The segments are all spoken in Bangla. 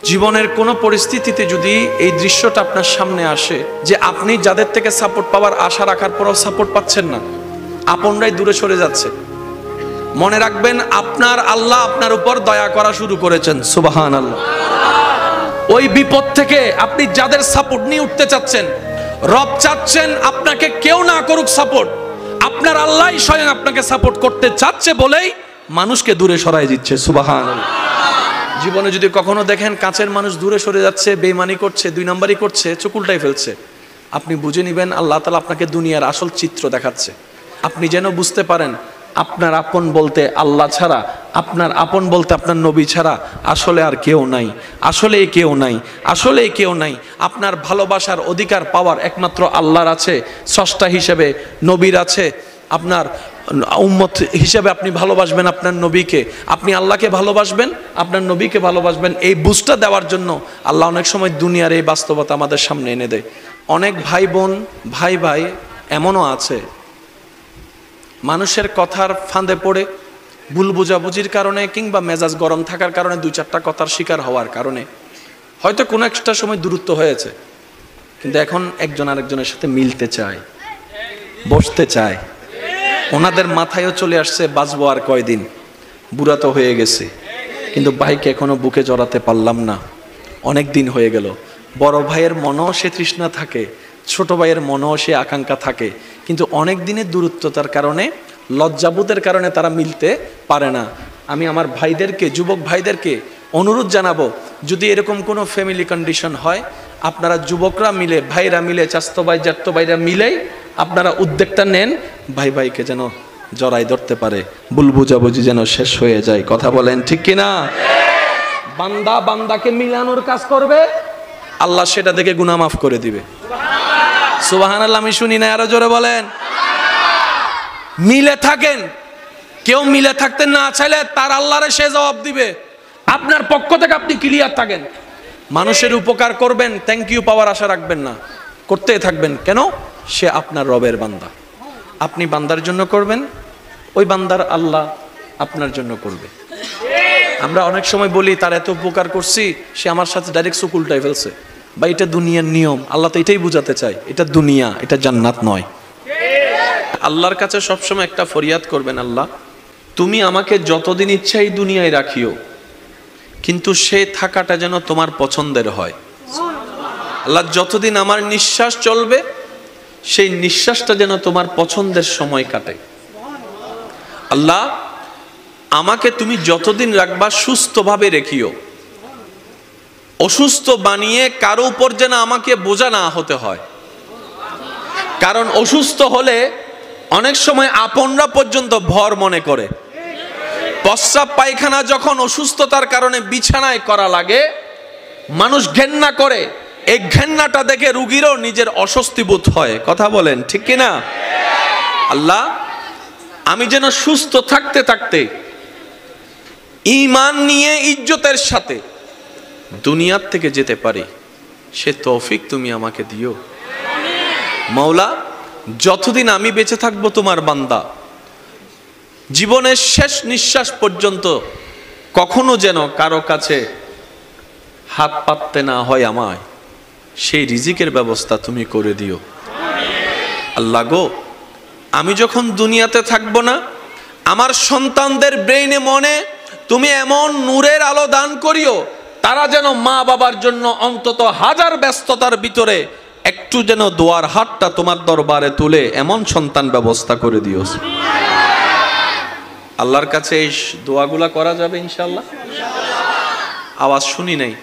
জীবনের কোনো পরিস্থিতিতে যদি এই দৃশ্যটা আপনার সামনে আসে যে আপনি যাদের থেকে সাপোর্ট পাওয়ার আশা রাখার পরও সাপোর্ট পাচ্ছেন না, আপনরাই দূরে সরে যাচ্ছে, মনে রাখবেন আপনার আল্লাহ আপনার উপর দয়া করা শুরু করেছেন। সুবহানাল্লাহ। ওই বিপদ থেকে আপনি যাদের সাপোর্ট নিয়ে উঠতে চাচ্ছেন, রব চাচ্ছেন আপনাকে কেউ না করুক সাপোর্ট, আপনার আল্লাহই স্বয়ং আপনাকে সাপোর্ট করতে চাচ্ছে বলেই মানুষকে দূরে সরাই দিচ্ছে। সুবহানাল্লাহ। জীবনে যদি কখনো দেখেন কাছের মানুষ দূরে সরে যাচ্ছে, বেঈমানি করছে, দুই নাম্বারই করছে, চোখ উল্টাই ফেলছে, আপনি বুঝে নেবেন আল্লাহ তাআলা আপনাকে দুনিয়ার আসল চিত্র দেখাচ্ছে। আপনি যেন বুঝতে পারেন আপনার আপন বলতে আল্লাহ ছাড়া, আপনার আপন বলতে আপনার নবী ছাড়া আসলে আর কেউ নাই, আসলে কেউ নাই, আসলে কেউ নাই। আপনার ভালোবাসার অধিকার পাওয়ার একমাত্র আল্লাহর আছে, স্রষ্টা হিসেবে নবীর আছে। আপনার উম্মত হিসেবে আপনি ভালোবাসবেন আপনার নবীকে, আপনি আল্লাহকে ভালোবাসবেন, আপনার নবীকে ভালোবাসবেন। এই বুঝটা দেওয়ার জন্য আল্লাহ অনেক সময় দুনিয়ার এই বাস্তবতা আমাদের সামনে এনে দেয়। অনেক ভাই বোন, ভাই ভাই এমনও আছে মানুষের কথার ফাঁদে পড়ে, ভুল বোঝাবুঝির কারণে কিংবা মেজাজ গরম থাকার কারণে, দুই চারটা কথার শিকার হওয়ার কারণে হয়তো কোনো একটা সময় দূরত্ব হয়েছে, কিন্তু এখন একজন আরেকজনের সাথে মিলতে চায়, বসতে চায়। ওনাদের মাথায়ও চলে আসছে বাঁচবো আর কয়দিন, বুড়া তো হয়ে গেছে, কিন্তু ভাইকে এখনো বুকে জড়াতে পারলাম না, অনেক দিন হয়ে গেল। বড় ভাইয়ের মনেও সে তৃষ্ণা থাকে, ছোট ভাইয়ের মনেও সে আকাঙ্ক্ষা থাকে, কিন্তু অনেক দিনের দূরত্বতার কারণে, লজ্জাবোধের কারণে তারা মিলতে পারে না। আমি আমার ভাইদেরকে, যুবক ভাইদেরকে অনুরোধ জানাবো, যদি এরকম কোনো ফ্যামিলি কন্ডিশন হয়, আপনারা যুবকরা মিলে, ভাইরা মিলে, চাস্তো ভাই জাত্তো ভাইরা মিলেই আপনারা উদ্যোগটা নেন, ভাই ভাইকে যেন জড়াই ধরতে পারে, ভুল বুঝাবুঝি যেন শেষ হয়ে যায়। কথা বলেন ঠিক কিনা? বান্দা বান্দাকে মিলানোর কাজ করবে, আল্লাহ সেটা দেখে গুনাহ মাফ করে দিবে। সুবহানাল্লাহ। আমি শুনি না, আরো জোরে বলেন। মিলে থাকেন, কেউ মিলে থাকতে না চাইলে তার আল্লাহরে সে জবাব দিবে। আপনার পক্ষ থেকে আপনি ক্লিয়ার থাকেন, মানুষের উপকার করবেন, থ্যাংক ইউ পাওয়ার আশা রাখবেন না, করতেই থাকবেন। কেন? সে আপনার রবের বান্দা, আপনি বান্দার জন্য করবেন, ওই বান্দার আল্লাহ আপনার জন্য করবে। আমরা অনেক সময় বলি তার এত উপকার করছি, সে আমার সাথে ডাইরেক্ট চোখ উল্টাই ফেলছে, বা এটা দুনিয়ার নিয়ম। আল্লাহ তো এটাই বুঝাতে চায়, এটা দুনিয়া, এটা জান্নাত নয়। আল্লাহর কাছে সবসময় একটা ফরিয়াদ করবেন, আল্লাহ তুমি আমাকে যতদিন ইচ্ছা এই দুনিয়ায় রাখিও, কিন্তু সে থাকাটা যেন তোমার পছন্দের হয়। আল্লাহ যতদিন আমার নিঃশ্বাস চলবে, সেই নিঃশ্বাসটা যেন তোমার পছন্দের সময় কাটে। আল্লাহ আমাকে তুমি যতদিন রাখবা সুস্থভাবে রেখিও, অসুস্থ বানিয়ে কারো উপর যেন আমাকে বোঝা না হতে হয়। কারণ অসুস্থ হলে অনেক সময় আপনরা পর্যন্ত ভর মনে করে। প্রস্রাব পায়খানা যখন অসুস্থতার কারণে বিছানায় করা লাগে, মানুষ ঘেন্না করে, এই ঘেন্নাটা দেখে রুগীরও নিজের অস্বস্তি বোধ হয়। কথা বলেন ঠিক কিনা? আল্লাহ আমি যেন সুস্থ থাকতে থাকতে ঈমান নিয়ে ইজ্জতের সাথে দুনিয়ার থেকে যেতে পারি, সে তৌফিক তুমি আমাকে দিও। মাওলা যতদিন আমি বেঁচে থাকবো তোমার বান্দা, জীবনের শেষ নিঃশ্বাস পর্যন্ত কখনো যেন কারো কাছে হাত পাততে না হয় আমায়, সেই রিজিকের ব্যবস্থা তুমি করে দিও। আল্লাহ গো আমি যখন দুনিয়াতে থাকবো না, আমার সন্তানদের ব্রেইনে মনে তুমি এমন নূরের আলো দান করিও, তারা যেন মা বাবার জন্য অন্তত হাজার ব্যস্ততার ভিতরে একটু যেন দোয়ার হাতটা তোমার দরবারে তুলে এমন সন্তান ব্যবস্থা করে দিও। আল্লাহর কাছে এই দোয়াগুলা করা যাবে ইনশাআল্লাহ? আওয়াজ শুনি নাই।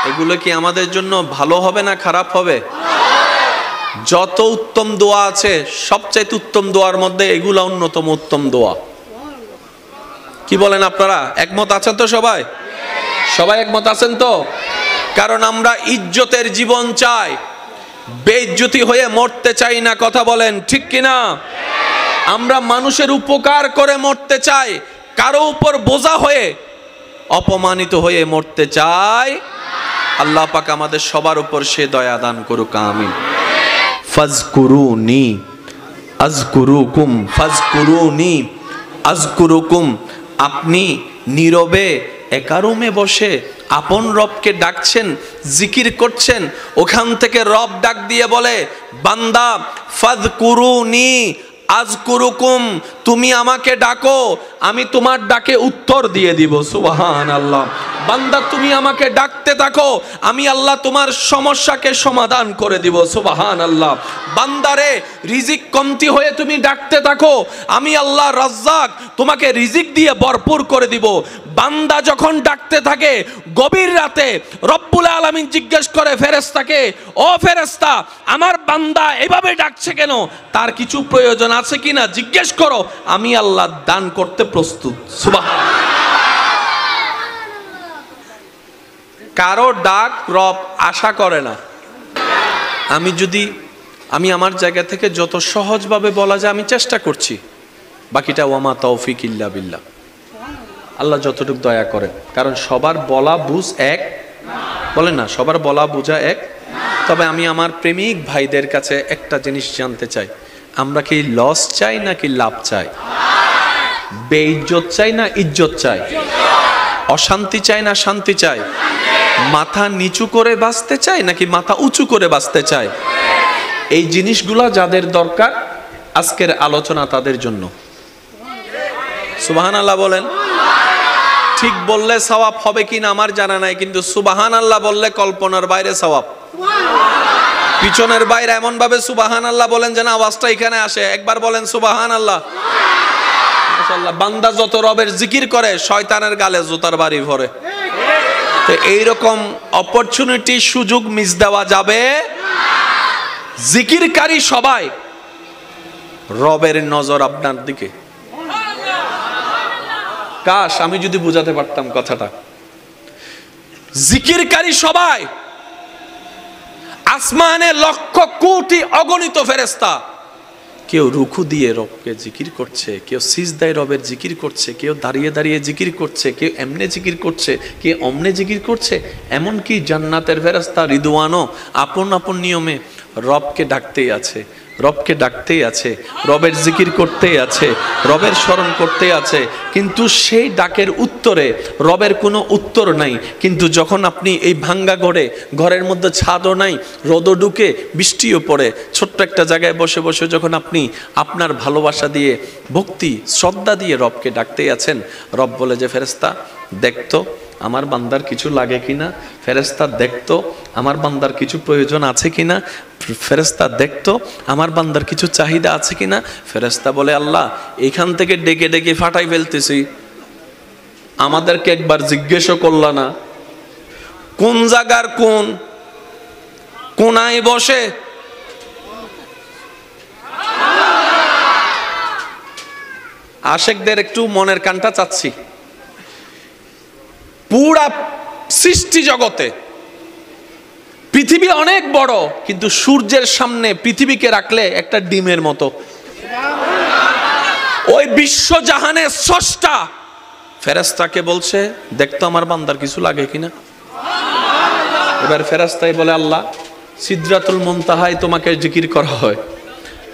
এগুলো কি আমাদের জন্য ভালো হবে না খারাপ হবে? যত উত্তম দোয়া আছে, সবচাইতে উত্তম দোয়ার মধ্যে এগুলা অন্যতম উত্তম দোয়া। কি বলেন আপনারা? একমত আছেন তো সবাই? সবাই একমত আছেন তো? কারণ আমরা ইজ্জতের জীবন চাই, বেইজ্জতি হয়ে মরতে চাই না। কথা বলেন ঠিক কিনা? আমরা মানুষের উপকার করে মরতে চাই, কারো উপর বোঝা হয়ে অপমানিত হয়ে মরতে চাই। আল্লাহ পাক আমাদের সবার উপর সে দয়া দান করুক, আমিন। ফাজকুরুনি আযকুরুকুম, ফাজকুরুনি আযকুরুকুম। আপনি নীরবে একা রুমে বসে আপন রবকে ডাকছেন, জিকির করছেন, ওখান থেকে রব ডাক দিয়ে বলে, বান্দা ফাযকুরুনি আযকুরুকুম, তুমি আমাকে ডাকো, আমি তোমার ডাকে উত্তর দিয়ে দিব। সুবহানাল্লাহ। বান্দা তুমি আমাকে ডাকতে থাকো, আমি আল্লাহ তোমার সমস্যাকে সমাধান করে দিব। সুবহানাল্লাহ। বান্দারে রিজিক কমতি হয়ে তুমি ডাকতে থাকো, আমি আল্লাহ রাজ্জাক তোমাকে রিজিক দিয়ে ভরপুর করে দিব। বান্দা যখন ডাকতে থাকে গভীর রাতে, রব্বুল আলামিন জিজ্ঞেস করে ফেরেশতাকে, ও ফেরেশতা, আমার বান্দা এভাবে ডাকছে কেন? তার কিছু প্রয়োজন আছে কিনা জিজ্ঞেস করো, আমি আল্লাহ দান করতে প্রস্তুত। সুবহানাল্লাহ। কারো ডাক রব আশা করে না। আমি আমার জায়গা থেকে যত সহজভাবে বলা যায় আমি চেষ্টা করছি, বাকিটা ওয়ামা তৌফিক ইল্লা বিল্লাহ, আল্লাহ যতটুকু দয়া করেন। কারণ সবার বলা বুঝ এক বলে না, সবার বলা বুঝা এক। তবে আমি আমার প্রেমিক ভাইদের কাছে একটা জিনিস জানতে চাই, আমরা কি লস চাই নাকি লাভ চাই? বেইজ্জত চাই না ইজ্জত চাই? অশান্তি চাই না শান্তি চাই? মাথা নিচু করে বাঁচতে চাই নাকি মাথা উঁচু করে বাঁচতে চাই? এই জিনিসগুলা যাদের দরকার, আজকের আলোচনা তাদের জন্য। সুবহানাল্লাহ বলেন। ঠিক বললে সওয়াব হবে কিনা আমার জানা নাই, কিন্তু সুবহানাল্লাহ বললে কল্পনার বাইরে সওয়াব। পিছনের বাইরে এমন ভাবে সুবহানাল্লাহ বলেন যেন আওয়াজটা এখানে আসে। একবার বলেন সুবহানাল্লাহ। মাশাআল্লাহ। বান্দা যত রবের জিকির করে শয়তানের গালে জুতার বাড়ি ভরে। তো এইরকম অপরচুনিটি, সুযোগ মিস দেওয়া যাবে। জিকিরকারী সবাই, রবের নজর আপনার দিকে। কাশ আমি যদি বুঝাতে পারতাম কথাটা। জিকিরকারী সবাই, আসমানে লক্ষ কোটি অগণিত ফেরেশতা, কেউ রুকু দিয়ে রবকে জিকির করছে, কেউ সিজদায় রবের জিকির করছে, কেউ দাঁড়িয়ে দাঁড়িয়ে জিকির করছে, কেউ এমনে জিকির করছে, কেউ অমনে জিকির করছে। এমনকি জান্নাতের ফেরেশতা রিদওয়ানও আপন আপন নিয়মে রবকে ডাকতেই আছে, রবকে ডাকতেই আছে, রবের জিকির করতেই আছে, রবের স্মরণ করতেই আছে। কিন্তু সেই ডাকের উত্তরে রবের কোনো উত্তর নাই। কিন্তু যখন আপনি এই ভাঙ্গা ঘরের মধ্যে ছাদও নাই, রোদও ঢুকে, বৃষ্টিও পড়ে, ছোট্ট একটা জায়গায় বসে বসে যখন আপনি আপনার ভালোবাসা দিয়ে, ভক্তি শ্রদ্ধা দিয়ে রবকে ডাকতেই আছেন, রব বলে যে ফেরেশতা দেখতো আমার বান্দার কিছু লাগে কিনা, ফেরেশতা দেখতো আমার বান্দার কিছু প্রয়োজন আছে কিনা, ফেরেশতা দেখতো আমার বান্দার কিছু চাহিদা আছে কিনা। ফেরেশতা বলে আল্লাহ এখান থেকে ডেকে ডেকে ফাটাই ফেলতেছি, আমাদেরকে একবার জিজ্ঞেসও করলা না কোন জায়গার কোন কোনায় বসে। আশেকদের একটু মনের কানটা চাচ্ছি। পুরা সৃষ্টি জগতে পৃথিবী অনেক বড়, কিন্তু সূর্যের সামনে পৃথিবীকে রাখলে একটা ডিমের মতো। ওই বিশ্বজাহানের স্রষ্টা ফেরেশতাকে বলছে দেখতো আমার বান্দার কিছু লাগে কিনা। এবার ফেরেশতাই বলে আল্লাহ সিদরাতুল মুনতাহায় তোমাকে জিকির করা হয়,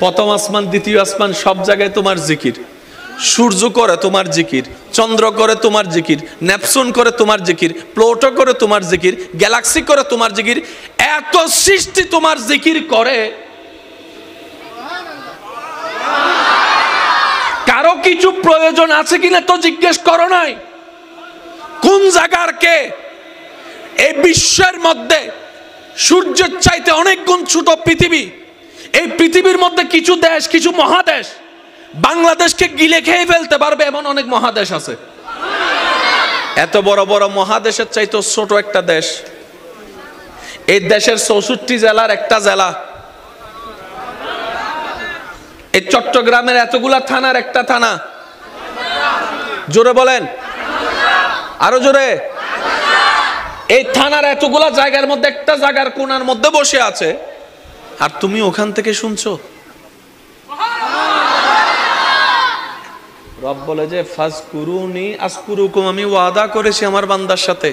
প্রথম আসমান দ্বিতীয় আসমান সব জায়গায় তোমার জিকির, সূর্য করে তোমার জিকির, চন্দ্র করে তোমার জিকির, নেপচুন করে তোমার জিকির, প্লুটো করে তোমার জিকির, গ্যালাক্সি করে তোমার জিকির, এত সৃষ্টি তোমার জিকির করে। কারো কিছু প্রয়োজন আছে কিনা তো জিজ্ঞেস করো নাই। কোন জায়গার কে? এই বিশ্বের মধ্যে সূর্যের চাইতে অনেক গুণ ছোট পৃথিবী। এই পৃথিবীর মধ্যে কিছু দেশ, কিছু মহাদেশ বাংলাদেশকে গিলে খেয়ে ফেলতে পারবে এমন অনেক মহাদেশ আছে। এত বড় বড় মহাদেশের চাইতে ছোট একটা দেশ, এই দেশের 64 জেলার একটা জেলা, এই চট্টগ্রামের এতগুলা থানার একটা থানা। জোরে বলেন, আরো জোরে। এই থানার এতগুলা জায়গার মধ্যে একটা জায়গার কোণার মধ্যে বসে আছে, আর তুমি ওখান থেকে শুনছো। রব বলে যে ফাজকুরুনি আজকুরুকুম, আমি ওয়াদা করেছি আমার বান্দার সাথে,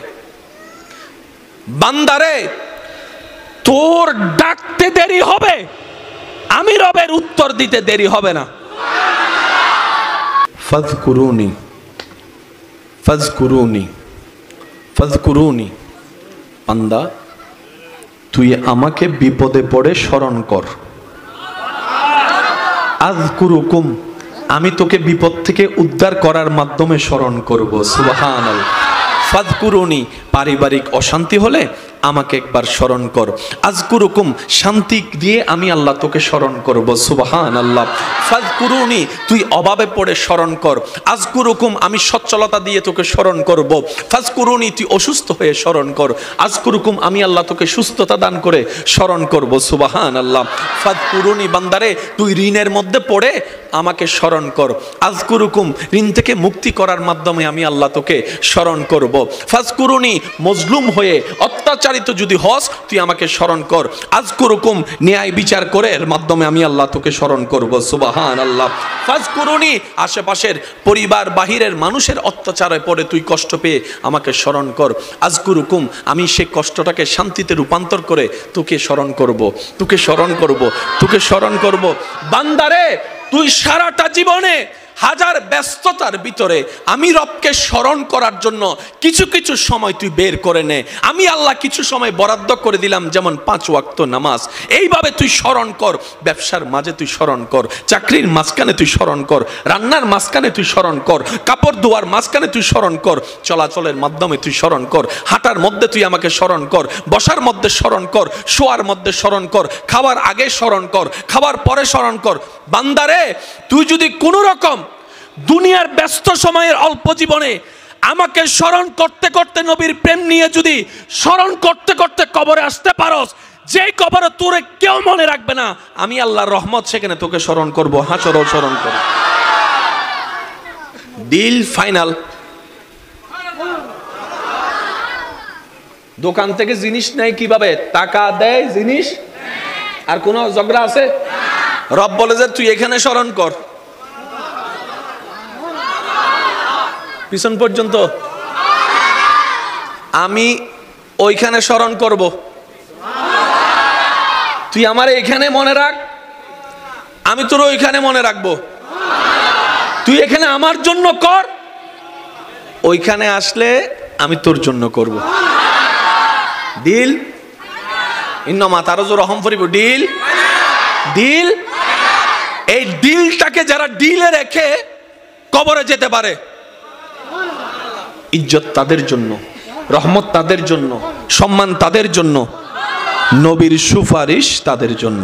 বান্দারে তোর ডাকতে দেরি হবে, আমি রবের উত্তর দিতে দেরি হবে না। ফাজকুরুনি ফাজকুরুনি ফাযকুরুনি, বান্দা তুই আমাকে বিপদে পড়ে স্মরণ কর। আযকুরুকুম, আমি তোকে বিপদ থেকে উদ্ধার করার মাধ্যমে স্মরণ করব। সুবহানাল্লাহ। ফাযকুরুনি, পারিবারিক অশান্তি হলে আমাকে একবার স্মরণ কর। আযকুরুকুম, শান্তি দিয়ে আমি আল্লাহ তোকে স্মরণ করব। সুবহানাল্লাহ। ফাযকুরুনি, তুই অভাবে পড়ে স্মরণ কর। আযকুরুকুম, আমি সচ্ছলতা দিয়ে তোকে স্মরণ করব। ফাযকুরুনি, তুই অসুস্থ হয়ে স্মরণ কর। আযকুরুকুম, আমি আল্লাহ তোকে সুস্থতা দান করে স্মরণ করব। সুবহানাল্লাহ। ফাযকুরুনি, বান্দারে তুই ঋণের মধ্যে পড়ে আমাকে স্মরণ কর। আযকুরুকুম, ঋণ থেকে মুক্তি করার মাধ্যমে আমি আল্লাহ তোকে স্মরণ করব। ফাযকুরুনি, মজলুম হয়ে অত্যাচারিত যদি হস তুই আমাকে স্মরণ কর। আযকুরুকুম, ন্যায় বিচার করে এর মাধ্যমে আমি আল্লাহ তোকে স্মরণ করব। সুবহানাল্লাহ। ফাযকুরুনি, আশেপাশের পরিবার বাহিরের মানুষের অত্যাচারে পড়ে তুই কষ্ট পেয়ে আমাকে স্মরণ কর। আযকুরুকুম, আমি সেই কষ্টটাকে শান্তিতে রূপান্তর করে তোকে স্মরণ করব, তোকে স্মরণ করব, তোকে স্মরণ করব। বান্দারে তুই সারাটা জীবনে হাজার ব্যস্ততার ভিতরে আমি রবকে স্মরণ করার জন্য কিছু কিছু সময় তুই বের করে নে। আমি আল্লাহ কিছু সময় বরাদ্দ করে দিলাম, যেমন 5 ওয়াক্ত নামাজ। এইভাবে তুই স্মরণ কর। ব্যবসার মাঝে তুই স্মরণ কর, চাকরির মাঝখানে তুই স্মরণ কর, রান্নার মাঝখানে তুই স্মরণ কর, কাপড় ধোয়ার মাঝখানে তুই স্মরণ কর, চলাচলের মাধ্যমে তুই স্মরণ কর, হাঁটার মধ্যে তুই আমাকে স্মরণ কর, বসার মধ্যে স্মরণ কর, শোয়ার মধ্যে স্মরণ কর, খাওয়ার আগে স্মরণ কর, খাওয়ার পরে স্মরণ কর। বান্দারে তুই যদি কোনো রকম দুনিয়ার ব্যস্ত সময়ের অল্প জীবনে আমাকে স্মরণ করতে করতে নবীর প্রেম নিয়ে যদি স্মরণ করতে করতে কবরে আসতে পারস, যে কবরে তোরে কেউ মনে রাখবে না, আমি আল্লাহর রহমত সেখানে তোকে স্মরণ করব। হাসরও স্মরণ করব। Deal final. দোকান থেকে জিনিস নেয় কিভাবে? টাকা দেয়, জিনিস। আর কোন ঝগড়া আছে? রব বলে যে তুই এখানে স্মরণ কর, পিছন পর্যন্ত আমি ওইখানে স্মরণ করব। তুই আমার এখানে মনে রাখ, আমি তোর ওইখানে মনে রাখবো। তুই এখানে আমার জন্য কর, ওইখানে আসলে আমি তোর জন্য করব। ডিল। ইন্নামা তারজু রহম ফরিব। Deal, deal. এই ডিলটাকে যারা ডিলে রেখে কবরে যেতে পারে, ইজ্জত তাদের জন্য, রহমত তাদের জন্য, সম্মান তাদের জন্য, নবীর সুপারিশ তাদের জন্য।